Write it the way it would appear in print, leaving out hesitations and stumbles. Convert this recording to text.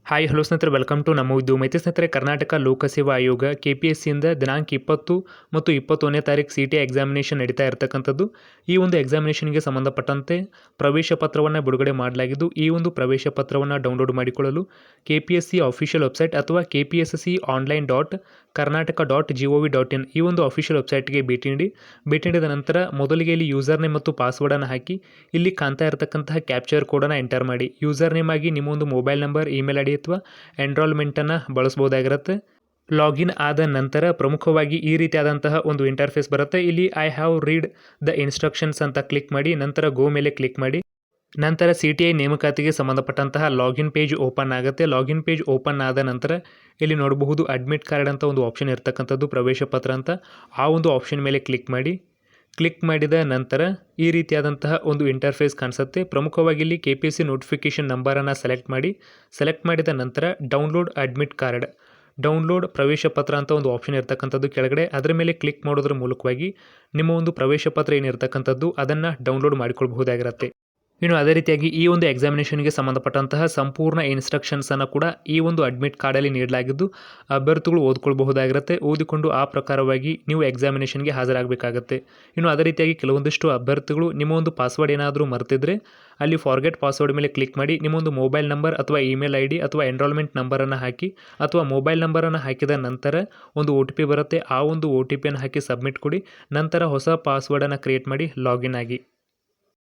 Hi hello ಸ್ನೇಹಿತರೆ, welcome to ನಮ್ಮ ಉದ್ಯೋಗ ಮಾಹಿತಿ. ಸ್ನೇಹಿತರೆ, ಕರ್ನಾಟಕ ಲೋಕಸೇವಾ ಆಯೋಗ KPSCಯಿಂದ ದಿನಾಂಕ 20 ಮತ್ತು 21ನೇ ತಾರೀಕು CT ಎಕ್ಸಾಮಿನೇಷನ್ ನಡೀತಾ ಇರತಕ್ಕಂಥದ್ದು. ಈ ಒಂದು ಎಕ್ಸಾಮಿನೇಷನ್ಗೆ ಸಂಬಂಧಪಟ್ಟಂತೆ ಪ್ರವೇಶ ಪತ್ರವನ್ನು ಬಿಡುಗಡೆ ಮಾಡಲಾಗಿದ್ದು, ಈ ಒಂದು ಪ್ರವೇಶ ಪತ್ರವನ್ನು ಡೌನ್ಲೋಡ್ ಮಾಡಿಕೊಳ್ಳಲು KPSC ಅಫಿಷಿಯಲ್ ವೆಬ್ಸೈಟ್ ಅಥವಾ kpsconline.karnataka.gov.in ಈ ಒಂದು ಅಫಿಷಿಯಲ್ ವೆಬ್ಸೈಟ್ಗೆ ಭೇಟಿ ನೀಡಿದ ನಂತರ ಮೊದಲಿಗೆ ಇಲ್ಲಿ ಯೂಸರ್ ನೇಮ್ ಮತ್ತು ಪಾಸ್ವರ್ಡನ್ನು ಹಾಕಿ ಇಲ್ಲಿ ಕಾಣ್ತಾ ಇರತಕ್ಕಂತಹ ಕ್ಯಾಪ್ಚರ್ ಕೋಡನ್ನು ಎಂಟರ್ ಮಾಡಿ. ಯೂಸರ್ ನೇಮ್ ಆಗಿ ನಿಮ್ಮ ಒಂದು ಮೊಬೈಲ್ ನಂಬರ್, ಇಮೇಲ್ ID ಅಥವಾ ಎನ್ರೋಲ್ಮೆಂಟನ್ನು ಬಳಸ್ಬೋದಾಗಿರುತ್ತೆ. ಲಾಗಿನ್ ಆದ ನಂತರ ಪ್ರಮುಖವಾಗಿ ಈ ರೀತಿಯಾದಂತಹ ಒಂದು ಇಂಟರ್ಫೇಸ್ ಬರುತ್ತೆ. ಇಲ್ಲಿ I have read the instructions ಅಂತ ಕ್ಲಿಕ್ ಮಾಡಿ ನಂತರ ಗೋ ಮೇಲೆ ಕ್ಲಿಕ್ ಮಾಡಿ. ನಂತರ CTI ನೇಮಕಾತಿಗೆ ಸಂಬಂಧಪಟ್ಟಂತಹ ಲಾಗಿನ್ ಪೇಜ್ ಓಪನ್ ಆಗುತ್ತೆ. ಲಾಗಿನ್ ಪೇಜ್ ಓಪನ್ ಆದ ನಂತರ ಇಲ್ಲಿ ನೋಡಬಹುದು ಅಡ್ಮಿಟ್ ಕಾರ್ಡ್ ಅಂತ ಒಂದು ಆಪ್ಷನ್ ಇರತಕ್ಕಂಥದ್ದು, ಪ್ರವೇಶ ಪತ್ರ ಅಂತ. ಆ ಒಂದು ಆಪ್ಷನ್ ಮೇಲೆ ಕ್ಲಿಕ್ ಮಾಡಿ. ಕ್ಲಿಕ್ ಮಾಡಿದ ನಂತರ ಈ ರೀತಿಯಾದಂತಹ ಒಂದು ಇಂಟರ್ಫೇಸ್ ಕಾಣಿಸುತ್ತೆ. ಪ್ರಮುಖವಾಗಿ ಇಲ್ಲಿ KPSC ನೋಟಿಫಿಕೇಷನ್ ನಂಬರನ್ನು ಸೆಲೆಕ್ಟ್ ಮಾಡಿದ ನಂತರ ಡೌನ್ಲೋಡ್ ಅಡ್ಮಿಟ್ ಕಾರ್ಡ್, ಡೌನ್ಲೋಡ್ ಪ್ರವೇಶ ಪತ್ರ ಅಂತ ಒಂದು ಆಪ್ಷನ್ ಇರತಕ್ಕಂಥದ್ದು ಕೆಳಗಡೆ, ಅದರ ಮೇಲೆ ಕ್ಲಿಕ್ ಮಾಡೋದ್ರ ಮೂಲಕವಾಗಿ ನಿಮ್ಮ ಒಂದು ಪ್ರವೇಶ ಪತ್ರ ಏನಿರ್ತಕ್ಕಂಥದ್ದು ಅದನ್ನು ಡೌನ್ಲೋಡ್ ಮಾಡಿಕೊಳ್ಬಹುದಾಗಿರುತ್ತೆ. ಇನ್ನು ಅದೇ ರೀತಿಯಾಗಿ ಈ ಒಂದು ಎಕ್ಸಾಮಿನೇಷನ್ಗೆ ಸಂಬಂಧಪಟ್ಟಂತಹ ಸಂಪೂರ್ಣ ಇನ್ಸ್ಟ್ರಕ್ಷನ್ಸನ್ನು ಕೂಡ ಈ ಒಂದು ಅಡ್ಮಿಟ್ ಕಾರ್ಡಲ್ಲಿ ನೀಡಲಾಗಿದ್ದು, ಅಭ್ಯರ್ಥಿಗಳು ಓದ್ಕೊಳ್ಬಹುದಾಗಿರುತ್ತೆ. ಓದಿಕೊಂಡು ಆ ಪ್ರಕಾರವಾಗಿ ನೀವು ಎಕ್ಸಾಮಿನೇಷನ್ಗೆ ಹಾಜರಾಗಬೇಕಾಗತ್ತೆ. ಇನ್ನು ಅದೇ ರೀತಿಯಾಗಿ ಕೆಲವೊಂದಿಷ್ಟು ಅಭ್ಯರ್ಥಿಗಳು ನಿಮ್ಮ ಒಂದು ಪಾಸ್ವರ್ಡ್ ಏನಾದರೂ ಮರೆತಿದ್ರೆ ಅಲ್ಲಿ ಫಾರ್ಗೆಟ್ ಪಾಸ್ವರ್ಡ್ ಮೇಲೆ ಕ್ಲಿಕ್ ಮಾಡಿ ನಿಮ್ಮ ಒಂದು ಮೊಬೈಲ್ ನಂಬರ್ ಅಥವಾ ಇಮೇಲ್ ID ಅಥವಾ ಎನ್ರೋಲ್ಮೆಂಟ್ ನಂಬರನ್ನು ಹಾಕಿ ಅಥವಾ ಮೊಬೈಲ್ ನಂಬರನ್ನು ಹಾಕಿದ ನಂತರ ಒಂದು OTP ಬರುತ್ತೆ. ಆ ಒಂದು OTPಯನ್ನು ಹಾಕಿ ಸಬ್ಮಿಟ್ ಕೊಡಿ. ನಂತರ ಹೊಸ ಪಾಸ್ವರ್ಡನ್ನು ಕ್ರಿಯೇಟ್ ಮಾಡಿ ಲಾಗಿನ್ ಆಗಿ.